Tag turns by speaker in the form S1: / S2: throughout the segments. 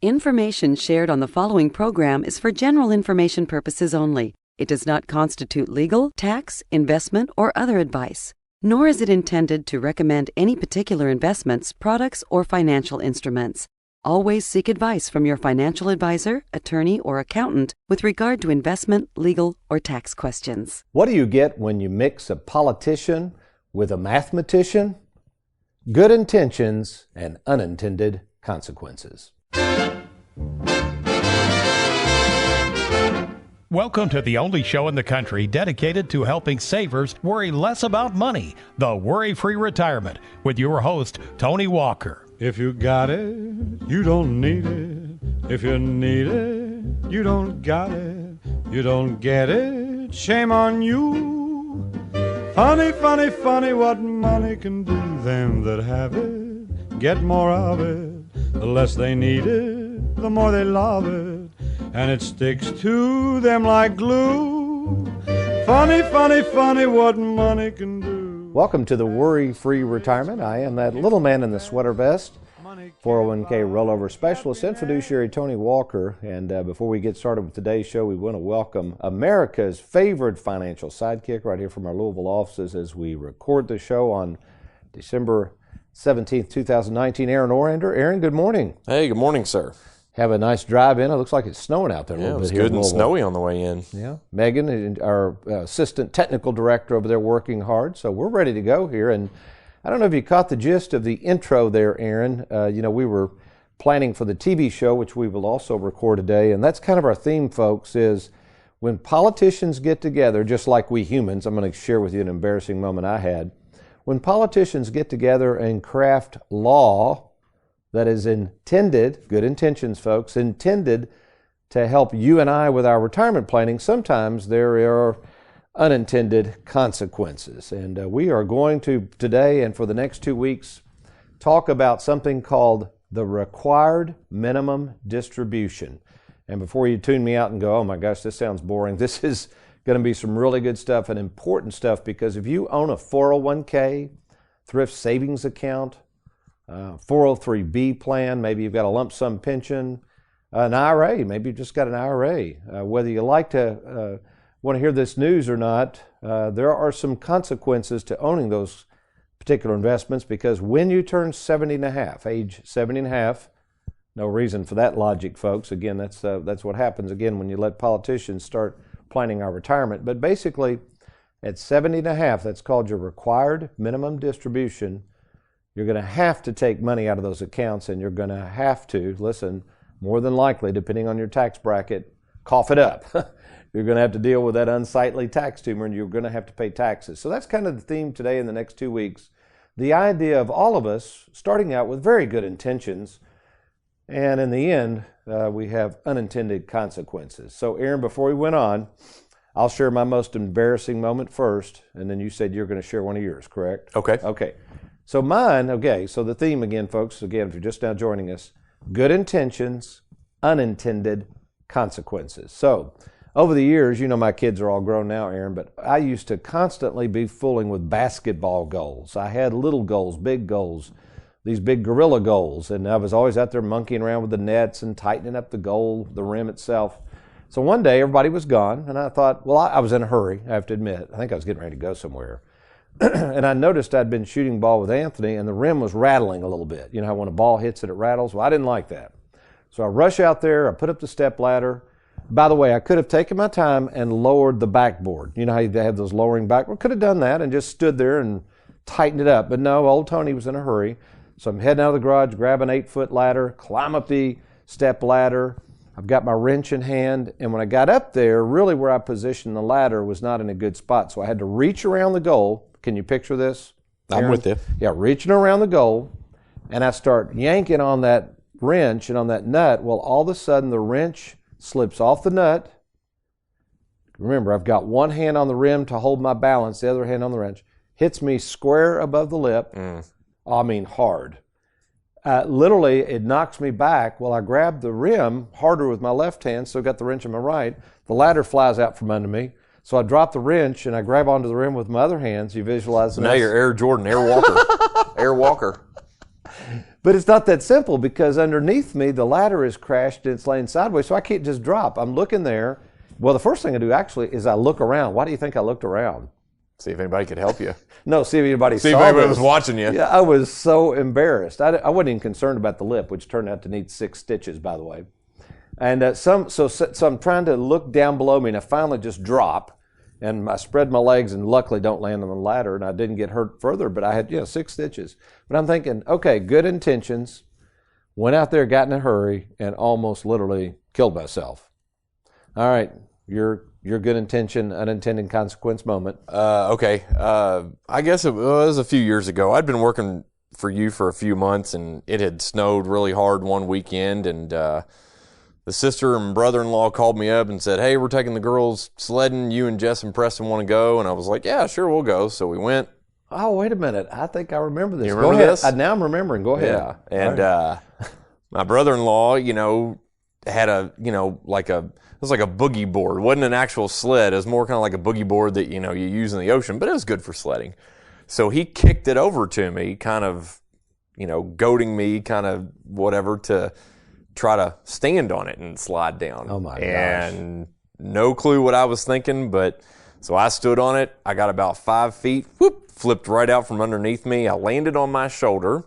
S1: Information shared on the following program is for general information purposes only. It does not constitute legal, tax, investment, or other advice, nor is it intended to recommend any particular investments, products, or financial instruments. Always seek advice from your financial advisor, attorney, or accountant with regard to investment, legal, or tax questions.
S2: What do you get when you mix a politician with a mathematician? Good intentions and unintended consequences.
S3: Welcome to the only show in the country dedicated to helping savers worry less about money, the Worry-Free Retirement, with your host, Tony Walker.
S4: If you got it, you don't need it. If you need it, you don't got it. You don't get it, shame on you. Funny, funny, funny what money can do. Them that have it, get more of it. The less they need it, the more they love it. And it sticks to them like glue. Funny, funny, funny what money can do.
S2: Welcome to the Worry-Free Retirement. I am that little man in the sweater vest, 401k rollover specialist and fiduciary Tony Walker. And before we get started with today's show, we want to welcome America's favorite financial sidekick right here from our Louisville offices as we record the show on December 17th, 2019. Aaron Orander. Aaron, good morning.
S5: Hey, good morning, sir.
S2: Have a nice drive in. It looks like it's snowing out there a
S5: Yeah,
S2: little
S5: it was
S2: bit here
S5: good
S2: in
S5: and
S2: Louisville.
S5: snowy on the way in.
S2: Yeah. Megan, our assistant technical director over there, working hard. So we're ready to go here. And I don't know if you caught the gist of the intro there, Aaron. We were planning for the TV show, which we will also record today. And that's kind of our theme, folks, is when politicians get together, just like we humans, I'm going to share with you an embarrassing moment I had. When politicians get together and craft law that is intended, good intentions, folks, intended to help you and I with our retirement planning, sometimes there are unintended consequences. And we are going to today and for the next 2 weeks talk about something called the required minimum distribution. And before you tune me out and go, oh my gosh, this sounds boring, this is going to be some really good stuff and important stuff, because if you own a 401k, thrift savings account, 403B plan, maybe you've got a lump sum pension, an IRA, maybe you've just got an IRA. Whether you like to want to hear this news or not, there are some consequences to owning those particular investments, because when you turn 70 and a half, age 70 and a half, no reason for that logic, folks. Again, that's what happens again when you let politicians start planning our retirement. But basically, at 70 and a half, that's called your required minimum distribution. You're going to have to take money out of those accounts, and you're going to have to, listen, more than likely, depending on your tax bracket, cough it up. You're going to have to deal with that unsightly tax tumor, and you're going to have to pay taxes. So that's kind of the theme today in the next 2 weeks. The idea of all of us starting out with very good intentions, and in the end, we have unintended consequences. So, Aaron, before we went on, I'll share my most embarrassing moment first, and then you said you're going to share one of yours, correct? Okay. So mine, so the theme again, folks, if you're just now joining us, good intentions, unintended consequences. So over the years, my kids are all grown now, Aaron, but I used to constantly be fooling with basketball goals. I had little goals, big goals, these big gorilla goals, and I was always out there monkeying around with the nets and tightening up the goal, the rim itself. So one day, everybody was gone, and I thought, well, I was in a hurry, I have to admit. I think I was getting ready to go somewhere. And I noticed I'd been shooting ball with Anthony, and the rim was rattling a little bit. You know how when a ball hits it, it rattles? Well, I didn't like that. So I rush out there, I put up the step ladder. By the way, I could have taken my time and lowered the backboard. You know how they have those lowering backboard? Could have done that and just stood there and tightened it up. But no, old Tony was in a hurry. So I'm heading out of the garage, grab an 8-foot ladder, climb up the step ladder. I've got my wrench in hand, and when I got up there, really where I positioned the ladder was not in a good spot. So I had to reach around the goal. Can you picture this, Aaron?
S5: I'm with you.
S2: Yeah, reaching around the goal, and I start yanking on that wrench and on that nut. Well, all of a sudden, the wrench slips off the nut. Remember, I've got one hand on the rim to hold my balance, the other hand on the wrench. Hits me square above the lip. I mean, hard. Literally, it knocks me back. Well, I grab the rim harder with my left hand, so I got the wrench in my right. The ladder flies out from under me. So I drop the wrench and I grab onto the rim with my other hands. You visualize
S5: Now you're Air Jordan, Air Walker. Air Walker.
S2: But it's not that simple because underneath me, the ladder is crashed and it's laying sideways, so I can't just drop. I'm looking there. Well, the first thing I do actually is I look around. Why do you think I looked around?
S5: See if anybody could help you.
S2: No, see if anybody
S5: See
S2: saw
S5: if anybody
S2: this.
S5: was watching you.
S2: Yeah, I was so embarrassed. I wasn't even concerned about the lip, which turned out to need 6 stitches, by the way. And so I'm trying to look down below me, and I finally just drop. And I spread my legs and luckily don't land on the ladder, and I didn't get hurt further, but I had 6 stitches. But I'm thinking, okay, good intentions. Went out there, got in a hurry, and almost literally killed myself. All right, your good intention, unintended consequence moment.
S5: Okay. I guess it was a few years ago. I'd been working for you for a few months, and it had snowed really hard one weekend, and the sister and brother-in-law called me up and said, hey, we're taking the girls sledding. You and Jess and Preston want to go? And I was like, yeah, sure, we'll go. So we went.
S2: Oh, wait a minute. I think I remember this.
S5: You remember
S2: Go ahead.
S5: this?
S2: Now I'm remembering. Go ahead.
S5: Yeah. And my brother-in-law, had it was like a boogie board. It wasn't an actual sled. It was more kind of like a boogie board that, you use in the ocean, but it was good for sledding. So he kicked it over to me, kind of, goading me, kind of whatever, to try to stand on it and slide down.
S2: Oh my gosh.
S5: And no clue what I was thinking, but so I stood on it. I got about 5 feet, flipped right out from underneath me. I landed on my shoulder,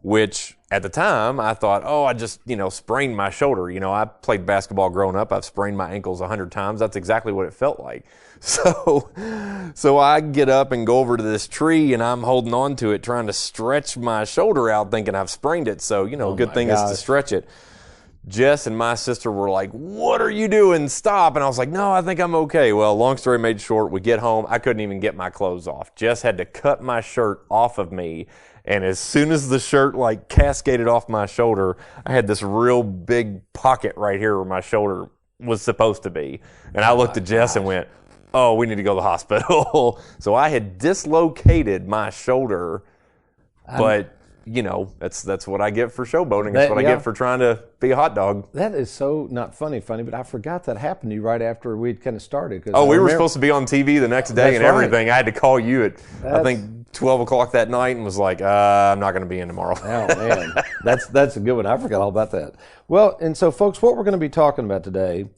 S5: which at the time I thought, I just, sprained my shoulder. I played basketball growing up. I've sprained my ankles 100 times. That's exactly what it felt like. So I get up and go over to this tree, and I'm holding on to it, trying to stretch my shoulder out, thinking I've sprained it. So, good thing is to stretch it. Jess and my sister were like, what are you doing? Stop. And I was like, no, I think I'm okay. Well, long story made short, we get home. I couldn't even get my clothes off. Jess had to cut my shirt off of me. And as soon as the shirt cascaded off my shoulder, I had this real big pocket right here where my shoulder was supposed to be. And I looked at Jess and went, oh, we need to go to the hospital. So I had dislocated my shoulder, but that's what I get for showboating. That's what I get for trying to be a hot dog.
S2: That is so not funny, but I forgot that happened to you right after we'd kind of started.
S5: We were supposed to be on TV the next day and everything. Right. I had to call you at, I think, 12 o'clock that night and was like, I'm not going to be in tomorrow.
S2: Oh, man. That's a good one. I forgot all about that. Well, and so, folks, what we're going to be talking about today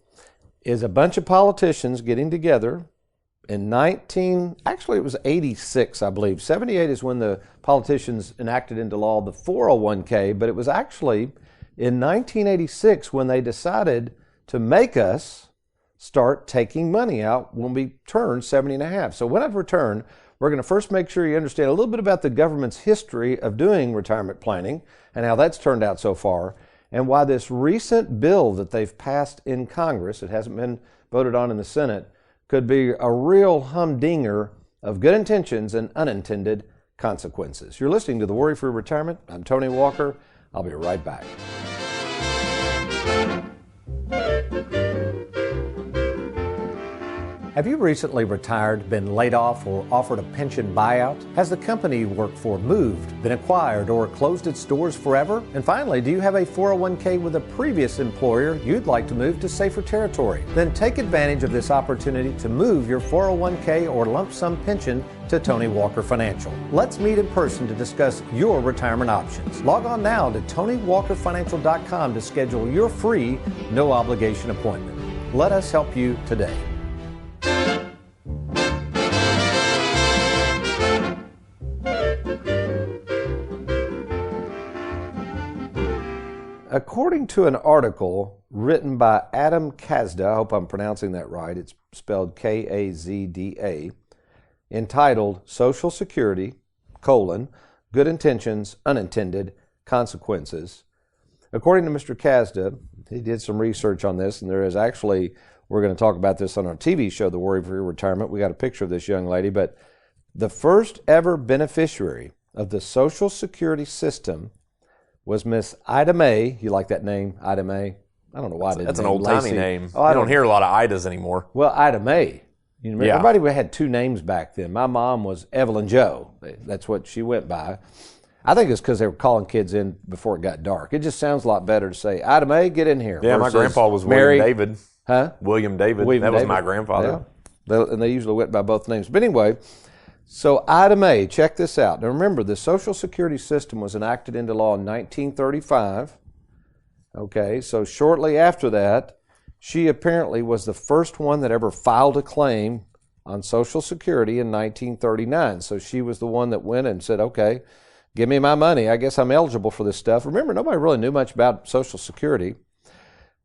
S2: is a bunch of politicians getting together in it was 86, I believe. 78 is when the politicians enacted into law the 401k, but it was actually in 1986 when they decided to make us start taking money out when we turn 70 and a half. So when I return, we're going to first make sure you understand a little bit about the government's history of doing retirement planning and how that's turned out so far, and why this recent bill that they've passed in Congress, it hasn't been voted on in the Senate, could be a real humdinger of good intentions and unintended consequences. You're listening to The Worry-Free Retirement. I'm Tony Walker. I'll be right back. Have you recently retired, been laid off, or offered a pension buyout? Has the company you work for moved, been acquired, or closed its doors forever? And finally, do you have a 401k with a previous employer you'd like to move to safer territory? Then take advantage of this opportunity to move your 401k or lump sum pension to Tony Walker Financial. Let's meet in person to discuss your retirement options. Log on now to TonyWalkerFinancial.com to schedule your free, no obligation appointment. Let us help you today. According to an article written by Adam Kazda, I hope I'm pronouncing that right, it's spelled Kazda, entitled Social Security, Good Intentions, Unintended Consequences. According to Mr. Kazda, he did some research on this, and there is actually, we're going to talk about this on our TV show, The Worry-Free Retirement. We got a picture of this young lady, but the first ever beneficiary of the Social Security system was Miss Ida Mae. You like that name, Ida Mae? I don't know why I didn't.
S5: That's an old-timey name.
S2: Oh,
S5: I don't hear a lot of Idas anymore.
S2: Well, Ida Mae. You remember, everybody had two names back then. My mom was Evelyn Joe. That's what she went by. I think it's because they were calling kids in before it got dark. It just sounds a lot better to say, Ida Mae, get in here.
S5: Yeah, my grandpa was
S2: Mary,
S5: William David.
S2: Huh?
S5: William David. That was my grandfather.
S2: Yeah. And they usually went by both names. But anyway, So item A, check this out. Now remember, the Social Security system was enacted into law in 1935. Okay, so shortly after that, she apparently was the first one that ever filed a claim on Social Security in 1939. So she was the one that went and said, okay, give me my money. I guess I'm eligible for this stuff. Remember, nobody really knew much about Social Security.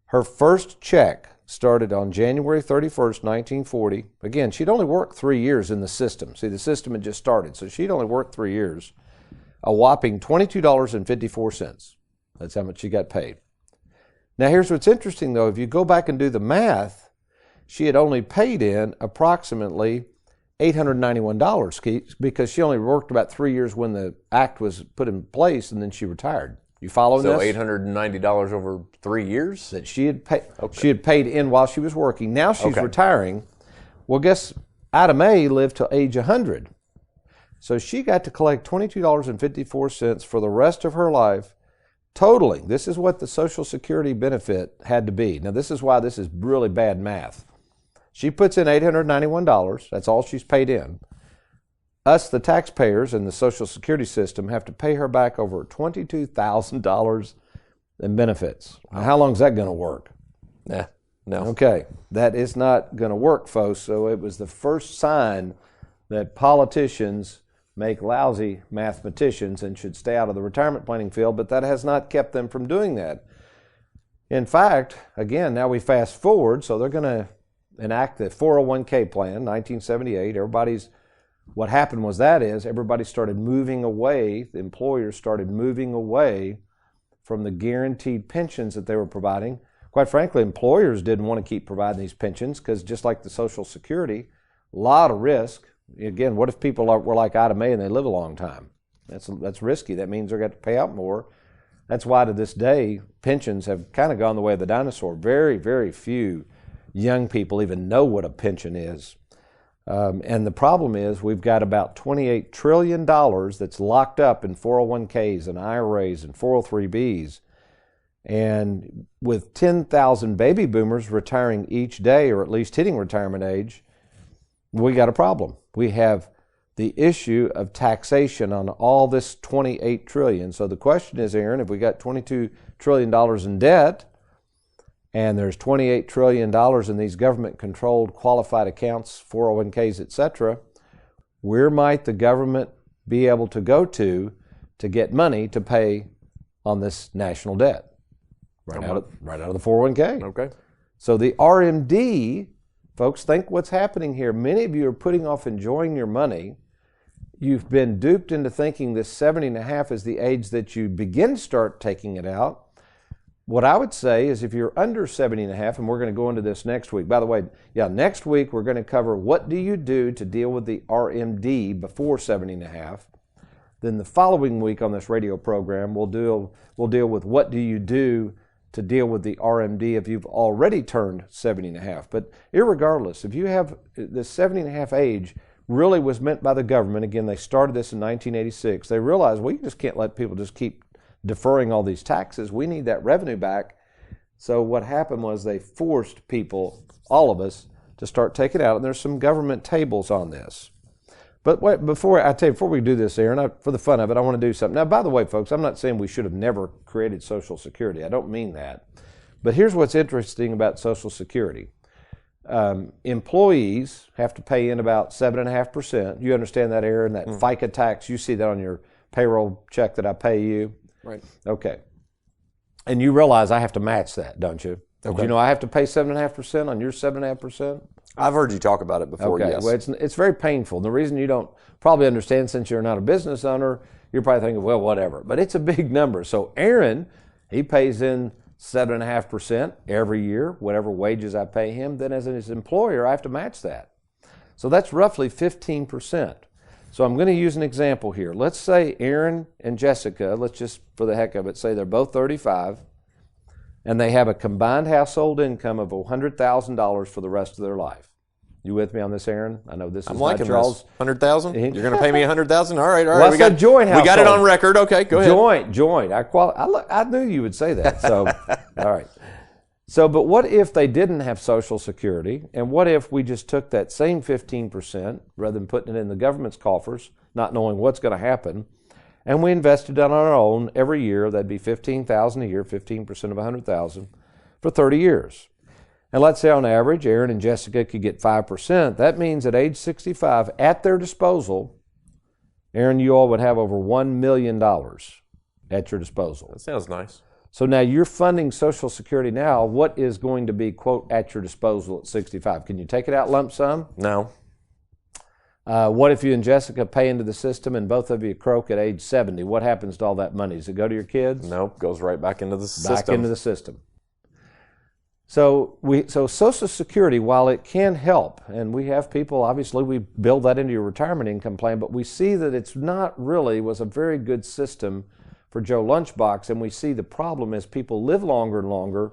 S2: Her first check started on January 31st, 1940. Again, she'd only worked 3 years in the system. See, the system had just started, so she'd only worked 3 years. A whopping $22.54. That's how much she got paid. Now, here's what's interesting, though. If you go back and do the math, she had only paid in approximately $891 because she only worked about 3 years when the act was put in place, and then she retired. You following this?
S5: So $890 over 3 years?
S2: That she had paid. Okay. She had paid in while she was working. Now she's retiring. Well, guess item A lived till age 100. So she got to collect $22.54 for the rest of her life, totaling. This is what the Social Security benefit had to be. Now, this is why this is really bad math. She puts in $891. That's all she's paid in. Us, the taxpayers in the Social Security system, have to pay her back over $22,000 in benefits. Now, how long is that going to work?
S5: Nah, no.
S2: Okay, that is not going to work, folks. So it was the first sign that politicians make lousy mathematicians and should stay out of the retirement planning field, but that has not kept them from doing that. In fact, again, now we fast forward, so they're going to enact the 401k plan, 1978. What happened was everybody started moving away, the employers started moving away from the guaranteed pensions that they were providing. Quite frankly, employers didn't want to keep providing these pensions because just like the Social Security, a lot of risk. Again, what if people were like item A and they live a long time? That's risky. That means they're going to pay out more. That's why to this day, pensions have kind of gone the way of the dinosaur. Very, very few young people even know what a pension is. And the problem is we've got about $28 trillion that's locked up in 401ks and IRAs and 403bs. And with 10,000 baby boomers retiring each day, or at least hitting retirement age, we got a problem. We have the issue of taxation on all this $28 trillion. So the question is, Aaron, if we got $22 trillion in debt, and there's $28 trillion in these government-controlled qualified accounts, 401ks, etc., where might the government be able to go to get money to pay on this national debt? Right out of the 401k.
S5: Okay.
S2: So the RMD, folks, think what's happening here. Many of you are putting off enjoying your money. You've been duped into thinking this 70 and a half is the age that you begin to start taking it out. What I would say is if you're under 70 and a half, and we're going to go into this next week. By the way, next week we're going to cover what do you do to deal with the RMD before 70 and a half. Then the following week on this radio program, we'll deal with what do you do to deal with the RMD if you've already turned 70 and a half. But irregardless, if you have the 70 and a half age really was meant by the government. Again, they started this in 1986. They realized we just can't let people just keep deferring all these taxes. We need that revenue back. So what happened was they forced people, all of us, to start taking out. And there's some government tables on this. But wait, before we do this, Aaron, for the fun of it, I want to do something. Now, by the way, folks, I'm not saying we should have never created Social Security. I don't mean that. But here's what's interesting about Social Security. Employees have to pay in about 7.5%. You understand that, Aaron? That FICA tax, you see that on your payroll check that I pay you.
S5: Right.
S2: Okay. And you realize I have to match that, don't you?
S5: Okay.
S2: Do you know I have to pay 7.5% on your 7.5%?
S5: I've heard you talk about it before,
S2: okay.
S5: Yes.
S2: Well, it's very painful. The reason you don't probably understand, since you're not a business owner, you're probably thinking, well, whatever. But it's a big number. So Aaron, he pays in 7.5% every year, whatever wages I pay him. Then as his employer, I have to match that. So that's roughly 15%. So I'm going to use an example here. Let's say Aaron and Jessica, let's just for the heck of it say they're both 35, and they have a combined household income of $100,000 for the rest of their life. You with me on this, Aaron? I know this is not Charles.
S5: $100,000? You're going to pay me $100,000? All right.
S2: Well, we got joint household.
S5: We got it on record. Okay, go ahead.
S2: Joint. I knew you would say that. So, all right. So, but what if they didn't have Social Security? And what if we just took that same 15%, rather than putting it in the government's coffers, not knowing what's going to happen, and we invested on our own every year? That'd be $15,000 a year, 15% of $100,000 for 30 years. And let's say on average, Aaron and Jessica could get 5%. That means at age 65, at their disposal, Aaron, you all would have over $1 million at your disposal.
S5: That sounds nice.
S2: So now you're funding Social Security now. What is going to be, quote, at your disposal at 65? Can you take it out lump sum?
S5: No.
S2: What if you and Jessica pay into the system and both of you croak at age 70? What happens to all that money? Does it go to your kids?
S5: Nope, goes right back into the system.
S2: Back into the system. So Social Security, while it can help, and we have people, obviously we build that into your retirement income plan, but we see that it's not really was a very good system for Joe Lunchbox, and we see the problem as people live longer and longer,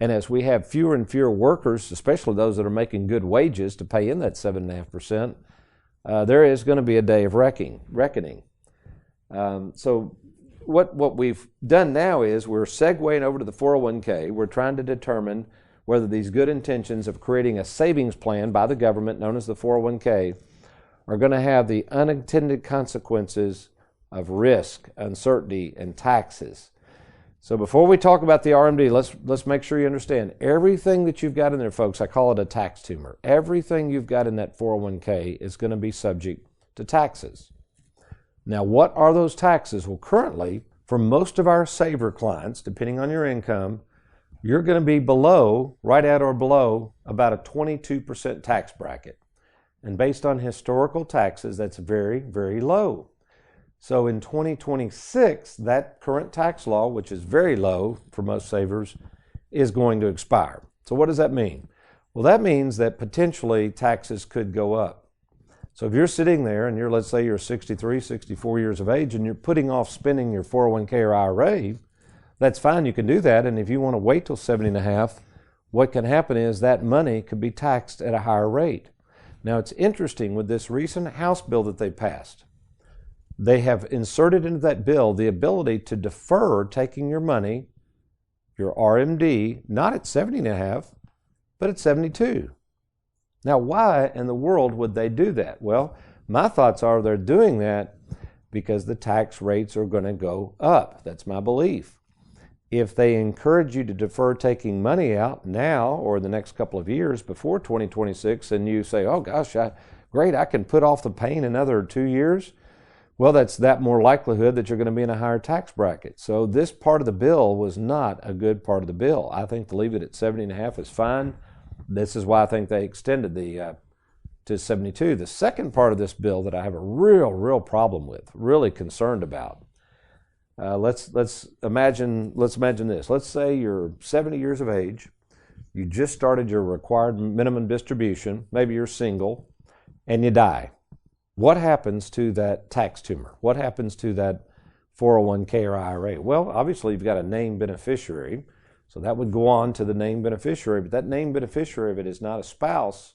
S2: and as we have fewer and fewer workers, especially those that are making good wages to pay in that 7.5%, there is going to be a day of reckoning. So what we've done now is we're segueing over to the 401k. We're trying to determine whether these good intentions of creating a savings plan by the government known as the 401k are going to have the unintended consequences of risk, uncertainty, and taxes. So before we talk about the RMD, let's make sure you understand everything that you've got in there, folks. I call it a tax tumor. Everything you've got in that 401k is going to be subject to taxes. Now, what are those taxes? Well, currently, for most of our saver clients, depending on your income, you're going to be below, right at or below, about a 22% tax bracket. And based on historical taxes, that's very, very low. So in 2026, that current tax law, which is very low for most savers, is going to expire. So what does that mean? Well, that means that potentially taxes could go up. So if you're sitting there and let's say you're 63, 64 years of age and you're putting off spending your 401k or IRA, that's fine, you can do that. And if you want to wait till 70 and a half, what can happen is that money could be taxed at a higher rate. Now it's interesting with this recent House bill that they passed. They have inserted into that bill the ability to defer taking your money, your RMD, not at 70 and a half, but at 72. Now, why in the world would they do that? Well, my thoughts are they're doing that because the tax rates are going to go up. That's my belief. If they encourage you to defer taking money out now or the next couple of years before 2026, and you say, oh gosh, great, I can put off the pain another 2 years, well, that's that more likelihood that you're going to be in a higher tax bracket. So this part of the bill was not a good part of the bill. I think to leave it at 70 and a half is fine. This is why I think they extended to 72. The second part of this bill that I have a real problem with, really concerned about. Let's imagine this. Let's say you're 70 years of age. You just started your required minimum distribution. Maybe you're single, and you die. What happens to that tax tumor? What happens to that 401k or IRA? Well, obviously you've got a named beneficiary. So that would go on to the named beneficiary, but that named beneficiary, if it is not a spouse,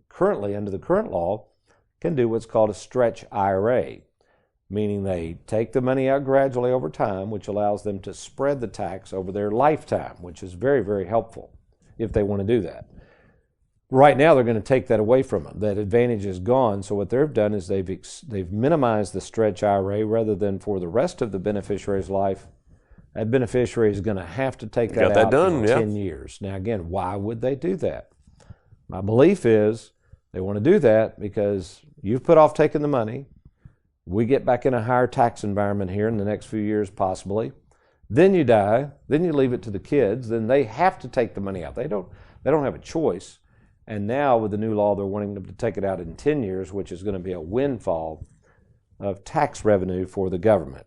S2: currently under the current law, can do what's called a stretch IRA, meaning they take the money out gradually over time, which allows them to spread the tax over their lifetime, which is very, very helpful if they want to do that. Right now, they're going to take that away from them. That advantage is gone, so what they've done is they've minimized the stretch IRA rather than for the rest of the beneficiary's life. That beneficiary is going to have to take that out in 10 years. Now, again, why would they do that? My belief is they want to do that because you've put off taking the money. We get back in a higher tax environment here in the next few years, possibly. Then you die. Then you leave it to the kids. Then they have to take the money out. They don't have a choice. And now with the new law, they're wanting them to take it out in 10 years, which is going to be a windfall of tax revenue for the government.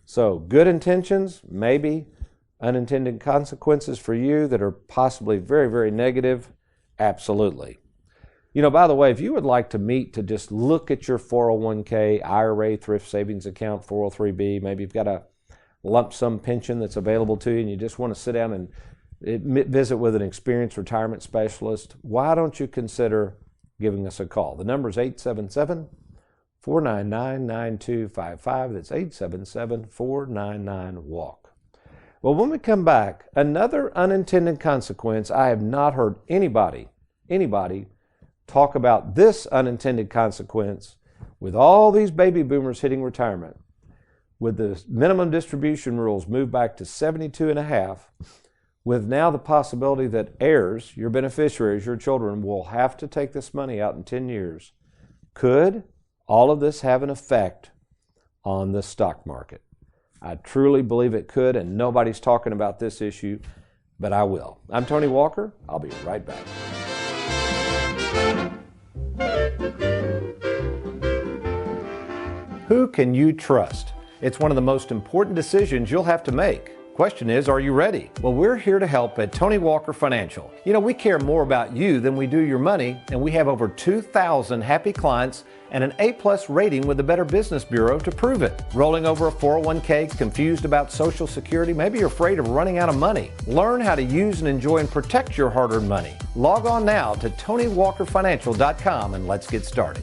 S2: So good intentions, maybe. Unintended consequences for you that are possibly very, very negative, absolutely. You know, by the way, if you would like to meet to just look at your 401k, IRA, thrift savings account, 403b, maybe you've got a lump sum pension that's available to you and you just want to sit down and visit with an experienced retirement specialist, why don't you consider giving us a call? The number is 877-499-9255. That's 877-499-WALK. Well, when we come back, another unintended consequence. I have not heard anybody talk about this unintended consequence with all these baby boomers hitting retirement. With the minimum distribution rules moved back to 72 and a half, with now the possibility that heirs, your beneficiaries, your children, will have to take this money out in 10 years, could all of this have an effect on the stock market? I truly believe it could, and nobody's talking about this issue, but I will. I'm Tony Walker. I'll be right back. Who can you trust? It's one of the most important decisions you'll have to make. Question is, are you ready? Well, we're here to help at Tony Walker Financial. You know, we care more about you than we do your money, and we have over 2,000 happy clients and an A-plus rating with the Better Business Bureau to prove it. Rolling over a 401k, confused about Social Security, maybe you're afraid of running out of money. Learn how to use and enjoy and protect your hard-earned money. Log on now to TonyWalkerFinancial.com and let's get started.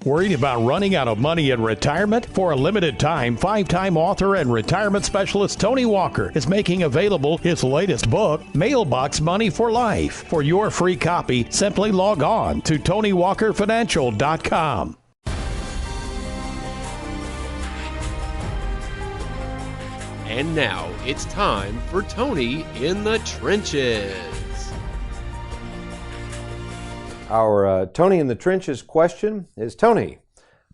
S3: Worried about running out of money in retirement? For a limited time, 5-time author and retirement specialist Tony Walker is making available his latest book, Mailbox Money for Life. For your free copy, simply log on to TonyWalkerFinancial.com.
S6: And now it's time for Tony in the Trenches.
S2: Our Tony in the Trenches question is, Tony,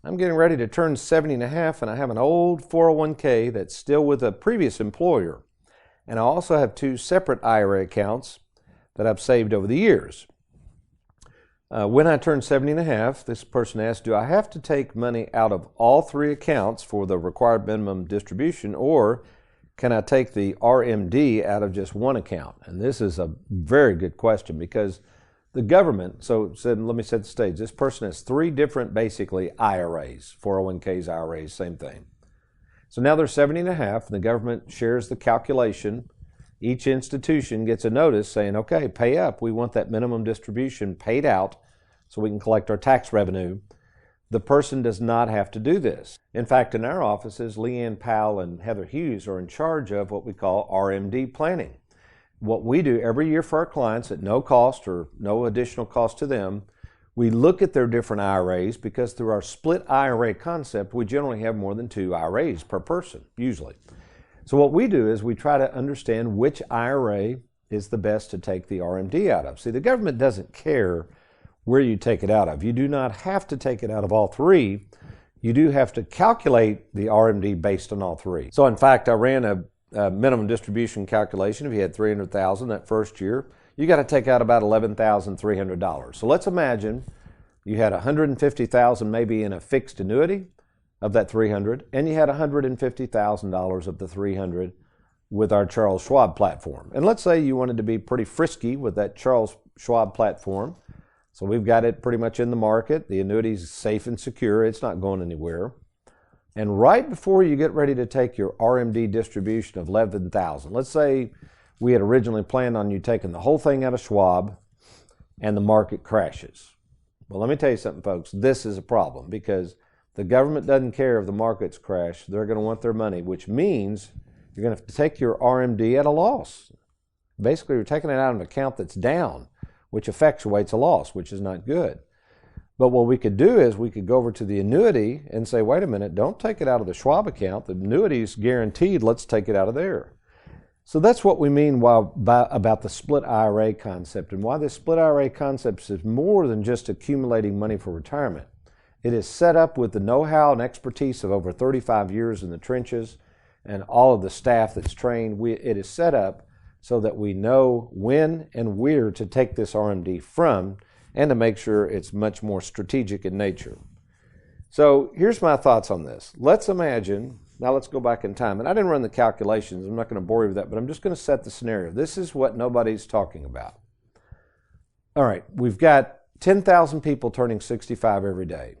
S2: I'm getting ready to turn 70 and a half, and I have an old 401k that's still with a previous employer. And I also have 2 separate IRA accounts that I've saved over the years. When I turn 70 and a half, this person asked, do I have to take money out of all 3 accounts for the required minimum distribution, or can I take the RMD out of just one account? And this is a very good question, because the government, let me set the stage. This person has 3 different, basically, IRAs, 401ks, IRAs, same thing. So now they're 70 and a half, and the government shares the calculation. Each institution gets a notice saying, okay, pay up. We want that minimum distribution paid out so we can collect our tax revenue. The person does not have to do this. In fact, in our offices, Leanne Powell and Heather Hughes are in charge of what we call RMD planning. What we do every year for our clients at no cost or no additional cost to them, we look at their different IRAs, because through our split IRA concept, we generally have more than 2 IRAs per person, usually. So what we do is we try to understand which IRA is the best to take the RMD out of. See, the government doesn't care where you take it out of. You do not have to take it out of all 3. You do have to calculate the RMD based on all 3. So in fact, I ran a minimum distribution calculation. If you had $300,000 that first year, you got to take out about $11,300. So let's imagine you had $150,000 maybe in a fixed annuity of that $300, and you had $150,000 of the $300 with our Charles Schwab platform. And let's say you wanted to be pretty frisky with that Charles Schwab platform. So we've got it pretty much in the market. The annuity is safe and secure. It's not going anywhere. And right before you get ready to take your RMD distribution of $11,000, let's say we had originally planned on you taking the whole thing out of Schwab and the market crashes. Well, let me tell you something, folks. This is a problem, because the government doesn't care if the markets crash. They're going to want their money, which means you're going to have to take your RMD at a loss. Basically, you're taking it out of an account that's down, which effectuates a loss, which is not good. But what we could do is we could go over to the annuity and say, wait a minute, don't take it out of the Schwab account. The annuity is guaranteed. Let's take it out of there. So that's what we mean about the split IRA concept, and why this split IRA concept is more than just accumulating money for retirement. It is set up with the know-how and expertise of over 35 years in the trenches and all of the staff that's trained. It is set up so that we know when and where to take this RMD from, and to make sure it's much more strategic in nature. So here's my thoughts on this. Let's imagine, now let's go back in time, and I didn't run the calculations, I'm not going to bore you with that, but I'm just going to set the scenario. This is what nobody's talking about. All right, we've got 10,000 people turning 65 every day.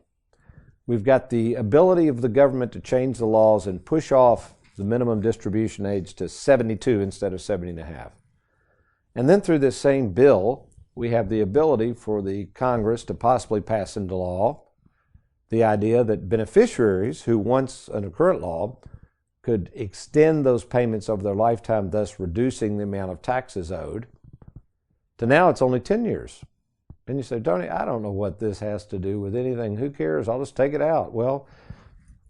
S2: We've got the ability of the government to change the laws and push off the minimum distribution age to 72 instead of 70 and a half. And then through this same bill, we have the ability for the Congress to possibly pass into law the idea that beneficiaries who once, under current law, could extend those payments over their lifetime, thus reducing the amount of taxes owed, to now it's only 10 years. And you say, Tony, I don't know what this has to do with anything. Who cares? I'll just take it out. Well,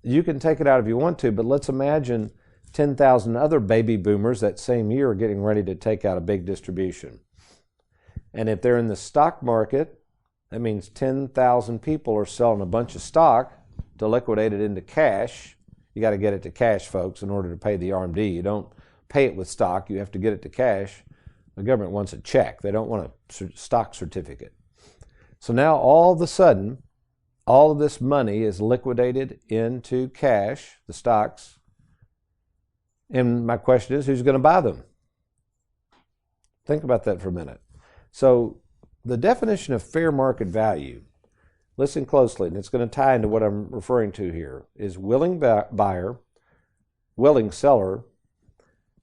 S2: you can take it out if you want to, but let's imagine 10,000 other baby boomers that same year are getting ready to take out a big distribution. And if they're in the stock market, that means 10,000 people are selling a bunch of stock to liquidate it into cash. You got to get it to cash, folks, in order to pay the RMD. You don't pay it with stock. You have to get it to cash. The government wants a check. They don't want a stock certificate. So now all of a sudden, all of this money is liquidated into cash, the stocks. And my question is, who's going to buy them? Think about that for a minute. So the definition of fair market value, listen closely, and it's going to tie into what I'm referring to here, is willing buyer, willing seller.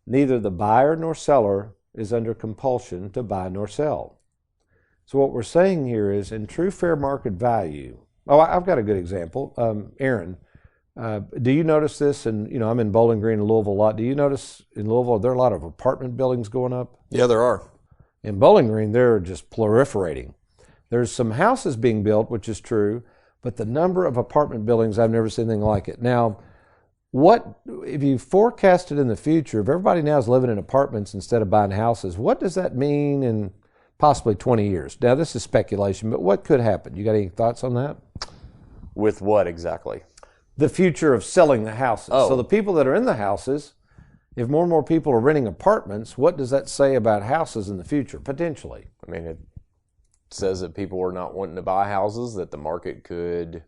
S2: Neither the buyer nor seller is under compulsion to buy nor sell. So what we're saying here is, in true fair market value, I've got a good example. Aaron, do you notice this? And I'm in Bowling Green and Louisville a lot. Do you notice in Louisville there are a lot of apartment buildings going up?
S5: Yeah, there are.
S2: In Bowling Green, they're just proliferating. There's some houses being built, which is true, but the number of apartment buildings, I've never seen anything like it. Now, what if you forecast it in the future? If everybody now is living in apartments instead of buying houses, what does that mean in possibly 20 years? Now, this is speculation, but what could happen? You got any thoughts on that?
S5: With what exactly?
S2: The future of selling the houses.
S5: Oh.
S2: So the people that are in the houses, if more and more people are renting apartments, what does that say about houses in the future, potentially?
S5: I mean, it says that people are not wanting to buy houses, that the market could,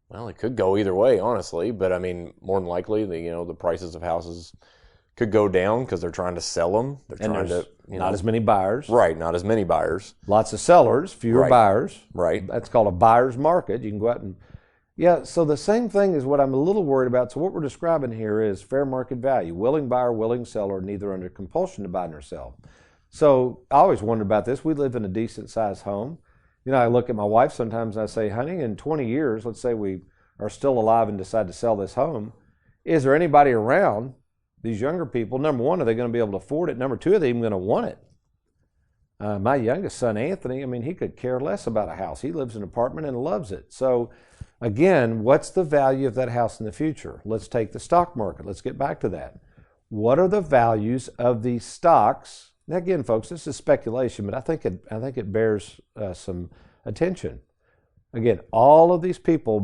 S5: well, it could go either way, honestly. But I mean, more than likely, the prices of houses could go down because they're trying to sell them. They're trying to,
S2: not as many buyers.
S5: Right, not as many buyers.
S2: Lots of sellers, fewer buyers.
S5: Right.
S2: That's called a buyer's market. You can go out and, so the same thing is what I'm a little worried about. So what we're describing here is fair market value. Willing buyer, willing seller, neither under compulsion to buy nor sell. So I always wondered about this. We live in a decent-sized home. I look at my wife sometimes and I say, honey, in 20 years, let's say we are still alive and decide to sell this home, is there anybody around, these younger people? Number one, are they going to be able to afford it? Number two, are they even going to want it? My youngest son, Anthony, he could care less about a house. He lives in an apartment and loves it. So again, what's the value of that house in the future? Let's take the stock market. Let's get back to that. What are the values of these stocks? Now again, folks, this is speculation, but I think it bears some attention. Again, all of these people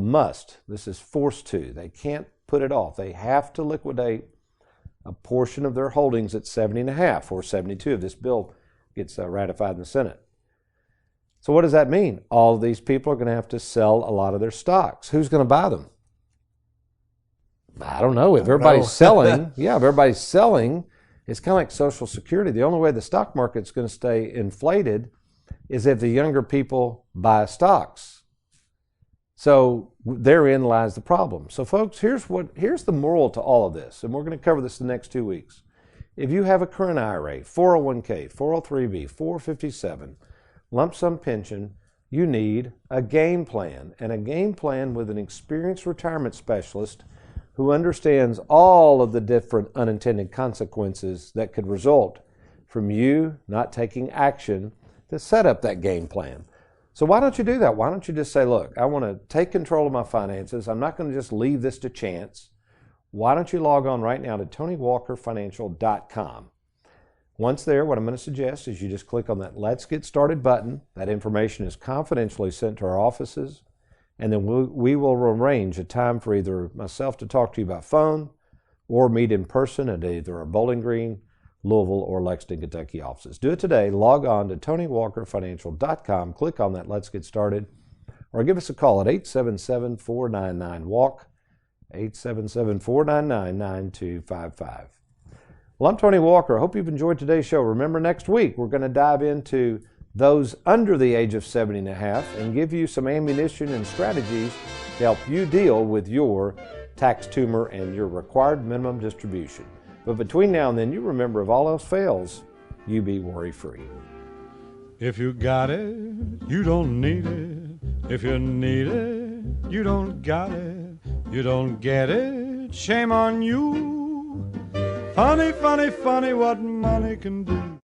S2: this is forced to. They can't put it off. They have to liquidate a portion of their holdings at 70.5 or 72 if this bill gets ratified in the Senate. So what does that mean? All of these people are going to have to sell a lot of their stocks. Who's going to buy them? I don't know. If everybody's selling, if everybody's selling, it's kind of like Social Security. The only way the stock market's going to stay inflated is if the younger people buy stocks. So therein lies the problem. So folks, here's the moral to all of this, and we're going to cover this the next 2 weeks. If you have a current IRA, 401k, 403b, 457, lump sum pension, you need a game plan, and a game plan with an experienced retirement specialist who understands all of the different unintended consequences that could result from you not taking action to set up that game plan. So why don't you do that? Why don't you just say, look, I want to take control of my finances. I'm not going to just leave this to chance. Why don't you log on right now to TonyWalkerFinancial.com. Once there, what I'm going to suggest is you just click on that Let's Get Started button. That information is confidentially sent to our offices, and then we will arrange a time for either myself to talk to you by phone or meet in person at either our Bowling Green, Louisville, or Lexington, Kentucky offices. Do it today. Log on to TonyWalkerFinancial.com. Click on that Let's Get Started, or give us a call at 877-499-WALK, 877-499-9255. Well, I'm Tony Walker. I hope you've enjoyed today's show. Remember, next week we're going to dive into those under the age of 70.5 and give you some ammunition and strategies to help you deal with your tax tumor and your required minimum distribution. But between now and then, you remember, if all else fails, you be worry-free.
S4: If you got it, you don't need it. If you need it, you don't got it. You don't get it, shame on you. Funny, funny, funny what money can do.